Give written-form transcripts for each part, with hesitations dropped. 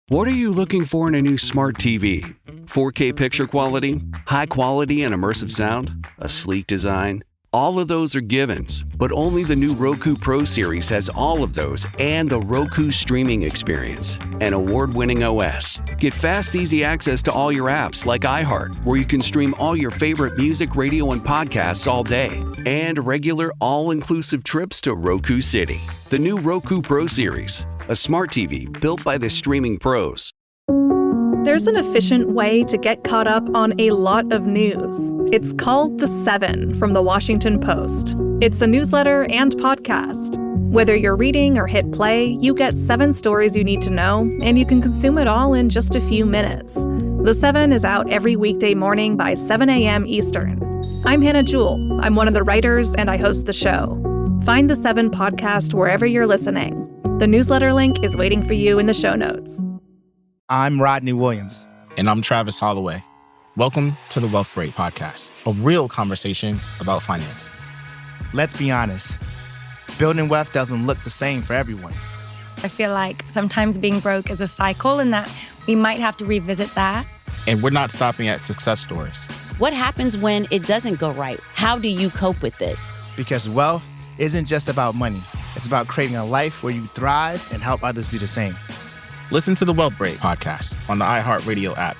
What are you looking for in a new smart TV? 4K picture quality, high quality and immersive sound, a sleek design? All of those are givens, but only the new Roku Pro Series has all of those and the Roku streaming experience, an award-winning OS. Get fast, easy access to all your apps like iHeart, where you can stream all your favorite music, radio, and podcasts all day, and regular all-inclusive trips to Roku City. The new Roku Pro Series, a smart TV built by the streaming pros. There's an efficient way to get caught up on a lot of news. It's called The 7 from The Washington Post. It's a newsletter and podcast. Whether you're reading or hit play, you get 7 stories you need to know, and you can consume it all in just a few minutes. The 7 is out every weekday morning by 7 a.m. Eastern. I'm Hannah Jewell. I'm one of the writers, and I host the show. Find The 7 podcast wherever you're listening. The newsletter link is waiting for you in the show notes. I'm Rodney Williams. And I'm Travis Holloway. Welcome to the Wealth Break Podcast, a real conversation about finance. Let's be honest, building wealth doesn't look the same for everyone. I feel like sometimes being broke is a cycle and that we might have to revisit that. And we're not stopping at success stories. What happens when it doesn't go right? How do you cope with it? Because wealth isn't just about money. It's about creating a life where you thrive and help others do the same. Listen to the Wealth Break Podcast on the iHeartRadio app.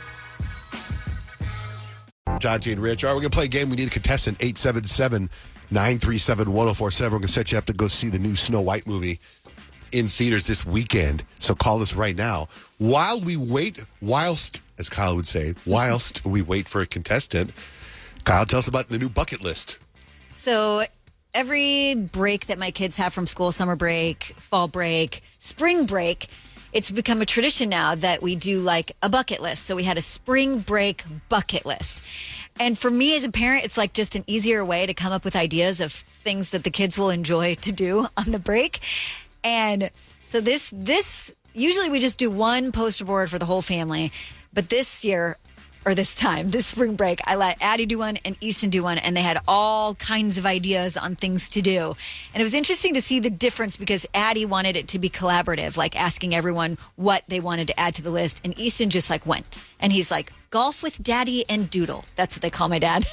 John T. and Rich. All right, we're going to play a game. We need a contestant, 877-937-1047. We're going to set you up to go see the new Snow White movie in theaters this weekend. So call us right now. Whilst, as Kyle would say, whilst we wait for a contestant, Kyle, tell us about the new bucket list. So every break that my kids have from school, summer break, fall break, spring break, it's become a tradition now that we do like a bucket list. So we had a spring break bucket list. And for me as a parent, it's like just an easier way to come up with ideas of things that the kids will enjoy to do on the break. And so this usually we just do one poster board for the whole family. But this spring break, I let Addie do one and Easton do one, and they had all kinds of ideas on things to do. And it was interesting to see the difference because Addie wanted it to be collaborative, like asking everyone what they wanted to add to the list. And Easton just like went. And he's like, golf with Daddy and Doodle. That's what they call my dad.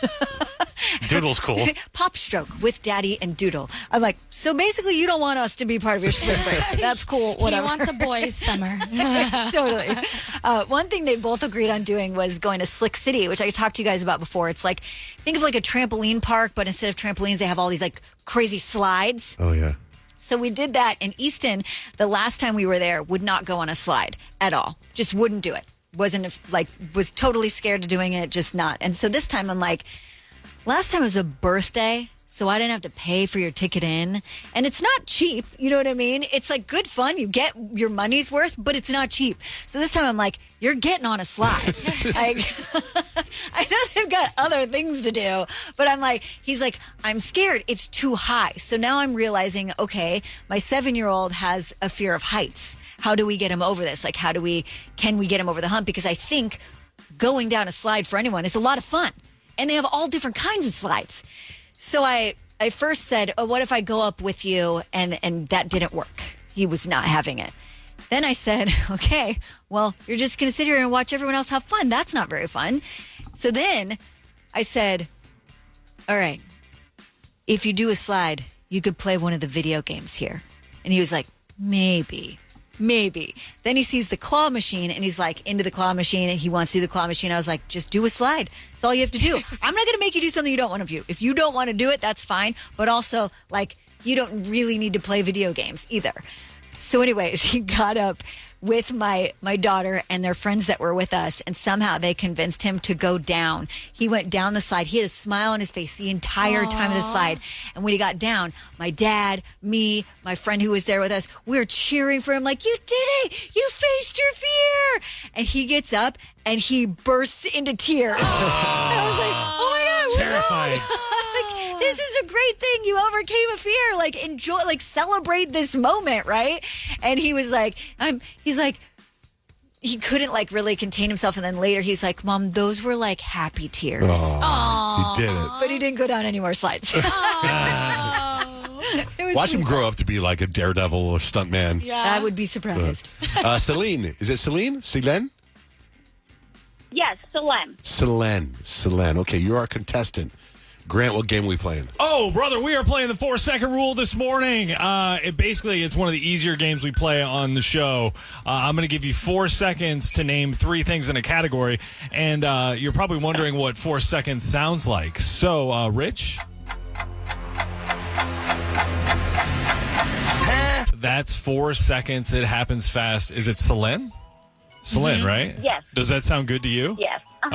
Doodle's cool. Pop stroke with Daddy and Doodle. I'm like, so basically you don't want us to be part of your spring break. That's cool. Whatever. He wants a boys' summer. Totally. One thing they both agreed on doing was going to Slick City, which I talked to you guys about before. It's like, think of like a trampoline park, but instead of trampolines, they have all these like crazy slides. Oh, yeah. So we did that. And Easton, the last time we were there, would not go on a slide at all. Just wouldn't do it. Was totally scared of doing it, just not. And so this time I'm like, last time was a birthday, so I didn't have to pay for your ticket in. And it's not cheap, you know what I mean? It's like good fun. You get your money's worth, but it's not cheap. So this time I'm like, you're getting on a slide. I know they've got other things to do, but I'm like, he's like, I'm scared. It's too high. So now I'm realizing, okay, my 7-year-old has a fear of heights. How do we get him over this? Like, can we get him over the hump? Because I think going down a slide for anyone is a lot of fun. And they have all different kinds of slides. So I first said, oh, what if I go up with you? And that didn't work. He was not having it. Then I said, okay, well, you're just going to sit here and watch everyone else have fun. That's not very fun. So then I said, all right, if you do a slide, you could play one of the video games here. And he was like, maybe. Then he sees the claw machine and he's like into the claw machine and he wants to do the claw machine. I was like, just do a slide. That's all you have to do. I'm not going to make you do something you don't want to do. If you don't want to do it, that's fine. But also, like, you don't really need to play video games either. So anyways, he got up with my daughter and their friends that were with us, and somehow they convinced him to go down. He went down the slide. He had a smile on his face the entire time of the slide. And when he got down, my dad, me, my friend who was there with us, we were cheering for him like, you did it! You faced your fear! And he gets up and he bursts into tears. And I was like, oh my God, what's terrified. wrong? Like, this is a great thing. You overcame a fear. Like, enjoy, like, celebrate this moment, right? And he was like, he's like, he couldn't like really contain himself. And then later he's like, Mom, those were like happy tears. He did it. But he didn't go down any more slides. It Watch him grow up to be like a daredevil or stuntman. I would be surprised. Celine. Is it Celine? Celine? Yes, Selene. Selene. Okay, you're our contestant. Grant, what game are we playing? Oh, brother, we are playing the 4-second rule this morning. It's one of the easier games we play on the show. I'm going to give you 4 seconds to name 3 things in a category, and you're probably wondering what 4 seconds sounds like. So, Rich? That's 4 seconds. It happens fast. Is it Selene? Selene, right? Yes. Does that sound good to you? Yes. All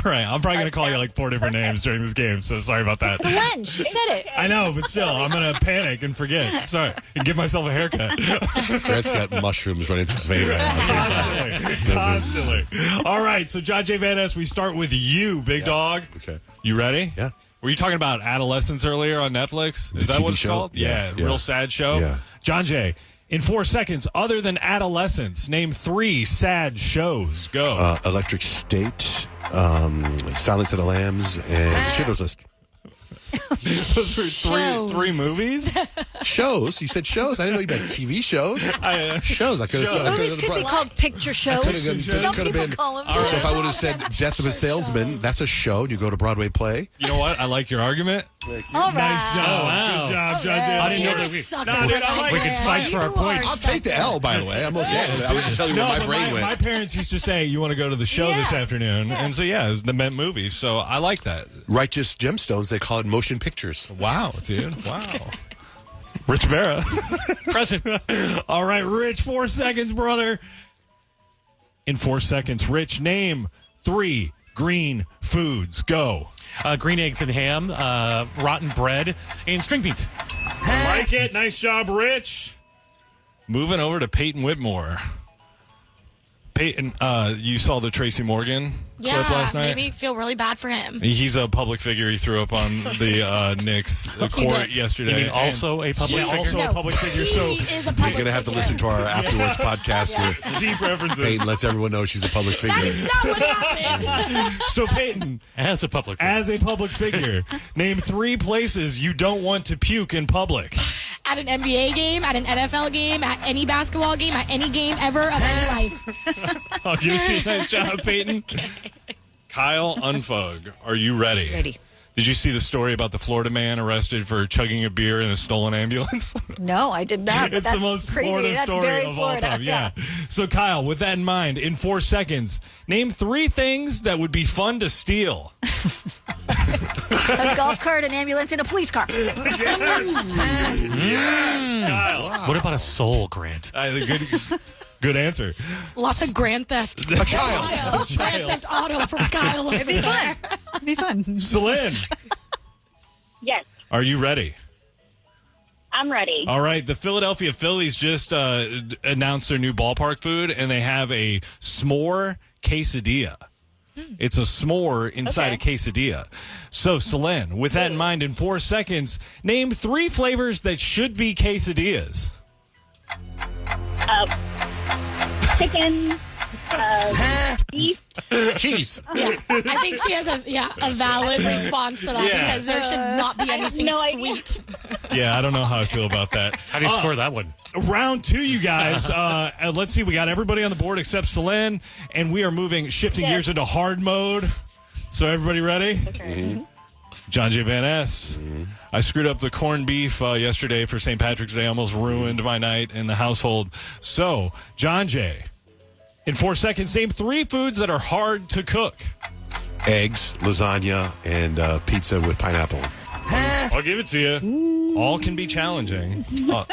right. I'm probably going to call you like 4 different names during this game, so sorry about that. Selene, she said it. I know, but still, I'm going to panic and forget. Sorry. And give myself a haircut. Grant's got mushrooms running through his vein right now. Constantly. All right, so John J. Van Ness, we start with you, big dog. Okay. You ready? Yeah. Were you talking about Adolescence earlier on Netflix? Is The that TV what it's show? called? Yeah. Real sad show? Yeah. John J., in 4 seconds, other than Adolescence, name 3 sad shows. Go. Electric State, Silence of the Lambs, and Schindler's List. Those are three movies? Shows? You said shows? I didn't know you meant TV shows. Shows. I could have Movies could be called picture shows. Some people call them. So if I would have said Death of a Salesman, that's a show, and you go to Broadway play. You know what? I like your argument. All right. Nice job. Oh, wow. Good job, John J. I didn't know that we could fight for our points. I'll take the L, by the way. I'm okay. I was just telling you where my brain went. My parents used to say, you want to go to the show this afternoon? And so, it's the Met movie. So I like that. Righteous Gemstones, they call it motion pictures. Wow, dude. Wow. Rich Vera. Present. All right, Rich, 4 seconds, brother. In 4 seconds, Rich, name 3 green foods. Go. Green eggs and ham, rotten bread, and string beans. I like it. Nice job, Rich. Moving over to Peyton Whitmore. Peyton, you saw the Tracy Morgan clip last night? Maybe feel really bad for him. He's a public figure. He threw up on the Knicks court yesterday. You mean also a public figure? Also a public figure. So Is a public You're going to have to listen to our afterwards podcast where deep references. Peyton lets everyone know she's a public figure. That is not what happened. So Peyton, As a public figure. name 3 places you don't want to puke in public. At an NBA game, at an NFL game, at any basketball game, at any game ever of any life. I'll give it to you. Nice job, Peyton. Kyle Unfug, are you ready? Ready. Did you see the story about the Florida man arrested for chugging a beer in a stolen ambulance? No, I did not. It's the most crazy. Florida That's story very of Florida. all time. Yeah. So, Kyle, with that in mind, in 4 seconds, name 3 things that would be fun to steal. A golf cart, an ambulance, and a police car. Yes, Kyle. What about a soul, Grant? Good answer. Lots of grand theft. A child. Grand theft auto from Kyle. It'd be fun. It'd be fun. Celine, Yes, are you ready? I'm ready. All right. The Philadelphia Phillies just announced their new ballpark food, and they have a s'more quesadilla. It's a s'more inside a quesadilla. So, Celine, with that in mind, in 4 seconds, name 3 flavors that should be quesadillas. Chicken, beef. Cheese. Yeah, I think she has a valid response to that because there should not be anything no idea. sweet. Yeah, I don't know how I feel about that. How do you score that one? Round 2, you guys. Let's see. We got everybody on the board except Celine, and we are shifting gears into hard mode. So, everybody ready? Okay. John J. Van Ness. I screwed up the corned beef yesterday for St. Patrick's Day. Almost ruined my night in the household. So, John J., in 4 seconds, name 3 foods that are hard to cook. Eggs, lasagna, and pizza with pineapple. I'll give it to you. All can be challenging.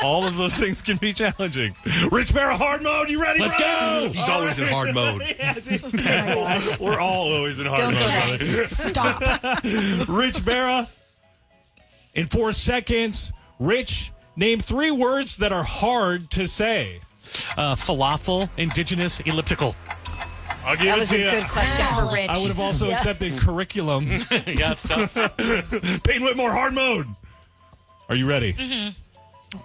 All of those things can be challenging. Rich Barra, hard mode. You ready? Let's bro? go. He's always in hard mode. Oh my gosh. We're all always in hard Don't mode. go there. Stop. Rich Barra, in 4 seconds, Rich, name 3 words that are hard to say. Falafel, indigenous, elliptical. I'll give That it was to a you. good question for Rich. I would have also accepted curriculum. Yeah, it's tough. Peyton Whitmore, hard mode. Are you ready? Mm-hmm.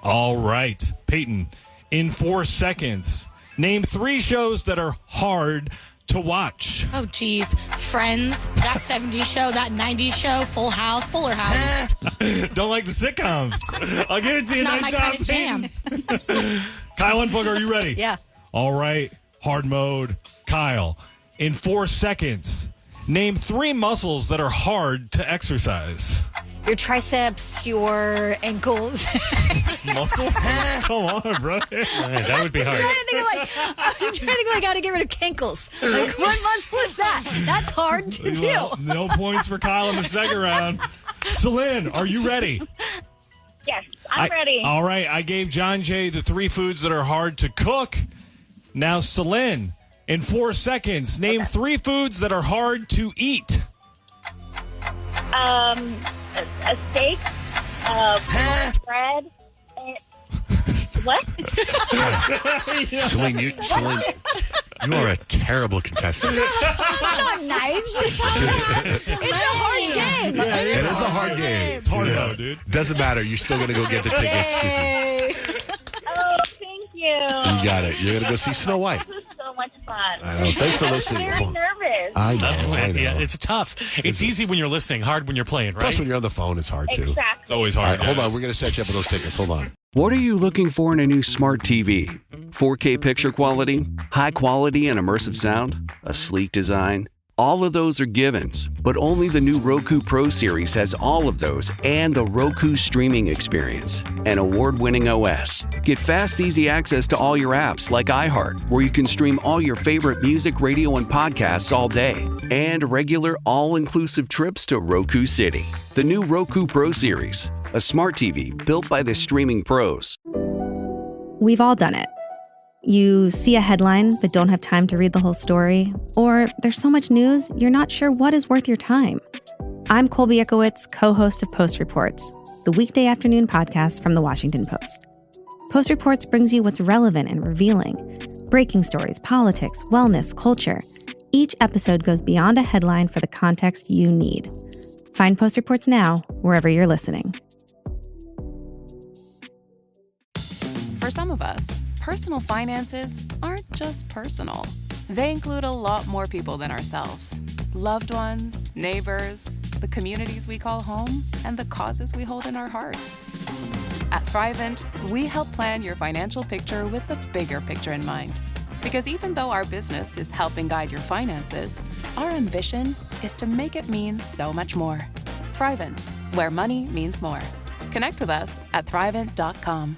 All right. Peyton, in 4 seconds, name 3 shows that are hard to watch. Oh, geez. Friends, that 70s show, that 90s show, Full House, Fuller House. Don't like the sitcoms. I'll give it to you. It's not Nice my job, kind of jam. Peyton. Kyle and Booker, are you ready? Yeah. All right. Hard mode. Kyle, in 4 seconds, name 3 muscles that are hard to exercise. Your triceps, your ankles. Muscles? Come on, brother. That would be hard. I'm trying to think like how to get rid of cankles. Like, what muscle is that? That's hard to do. Well, no points for Kyle in the second round. Celine, are you ready? Yes, I'm ready. All right. I gave John Jay the 3 foods that are hard to cook. Now, Celine, in 4 seconds, name 3 foods that are hard to eat. A steak, bread, and what? Celine, you are a terrible contestant. That's not nice. It's a hard game. It is a hard game. It's hard though, dude. Doesn't matter. You're still going to go get the tickets. Yay. Oh, thank you. You got it. You're going to go see Snow White. This was so much fun. I know. Thanks for listening. I'm very nervous. I know. Yeah, it's tough. It's easy when you're listening, hard when you're playing, right? Plus, when you're on the phone, it's hard too. Exactly. It's always All hard. right, hold on. We're going to set you up with those tickets. Hold on. What are you looking for in a new smart TV? 4K picture quality, high quality and immersive sound, a sleek design? All of those are givens, but only the new Roku Pro Series has all of those and the Roku streaming experience, an award-winning OS. Get fast, easy access to all your apps like iHeart, where you can stream all your favorite music, radio, and podcasts all day, and regular all-inclusive trips to Roku City. The new Roku Pro Series, a smart TV built by the streaming pros. We've all done it. You see a headline but don't have time to read the whole story, or there's so much news you're not sure what is worth your time. I'm Colby Ekowitz, co-host of Post Reports, the weekday afternoon podcast from The Washington Post. Post Reports brings you what's relevant and revealing. Breaking stories, politics, wellness, culture. Each episode goes beyond a headline for the context you need. Find Post Reports now, wherever you're listening. For some of us, personal finances aren't just personal. They include a lot more people than ourselves. Loved ones, neighbors, the communities we call home, and the causes we hold in our hearts. At Thrivent, we help plan your financial picture with the bigger picture in mind. Because even though our business is helping guide your finances, our ambition is to make it mean so much more. Thrivent, where money means more. Connect with us at Thrivent.com.